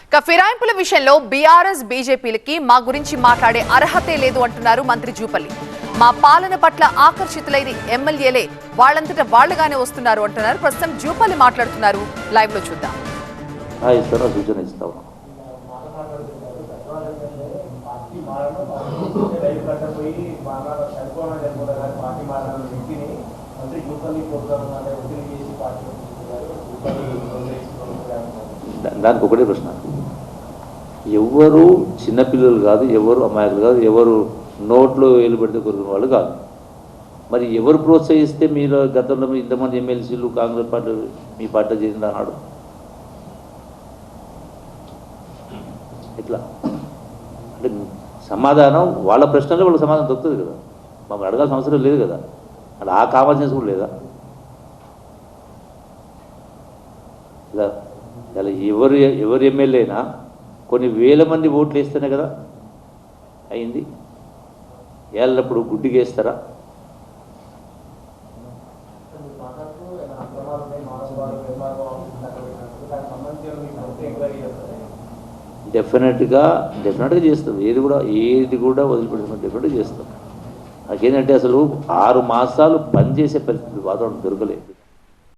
ఇక ఫిరాయింపుల విషయంలో బీఆర్ఎస్ బీజేపీలకి మా గురించి మాట్లాడే అర్హతే లేదు అంటున్నారు మంత్రి జూపల్లి. మా పాలన పట్ల ఆకర్షితులైన ఎమ్మెల్యేలే వాళ్ళంతటా వాళ్లుగానే వస్తున్నారు అంటున్నారు. ప్రస్తుతం జూపల్లి మాట్లాడుతున్నారు. లైవ్ లో చూద్దాం. సూచన ఇస్తాం. దానికి ఒకటే ప్రశ్న, ఎవరు చిన్నపిల్లలు కాదు, ఎవరు అమాయకులు కాదు, ఎవరు నోట్లో వేలు పెడితే కొరికిన వాళ్ళు కాదు. మరి ఎవరు ప్రోత్సహిస్తే మీరు గతంలో ఇంతమంది ఎమ్మెల్సీలు కాంగ్రెస్ పార్టీ మీ పార్టీ చేసింది అన్నాడు? ఇట్లా అంటే సమాధానం వాళ్ళ ప్రశ్నలో వాళ్ళ సమాధానం దొరుకుతుంది కదా, మమ్మల్ని అడగాల్సిన అవసరం లేదు కదా, అంటే ఆ కామన్ సెన్స్ కూడా లేదా? ఇలా ఇలా ఎవరు ఎమ్మెల్యే అయినా కొన్ని వేల మంది ఓట్లు వేస్తేనే కదా అయింది. ఏళ్ళప్పుడు గుడ్డిగా వేస్తారా? డెఫినెట్గా చేస్తాం. ఏది కూడా వదిలిపెడుతున్నాం, డెఫినెట్గా చేస్తాం. నాకేంటంటే అసలు 6 మాసాలు పనిచేసే పరిస్థితి వాతావరణం దొరకలేదు.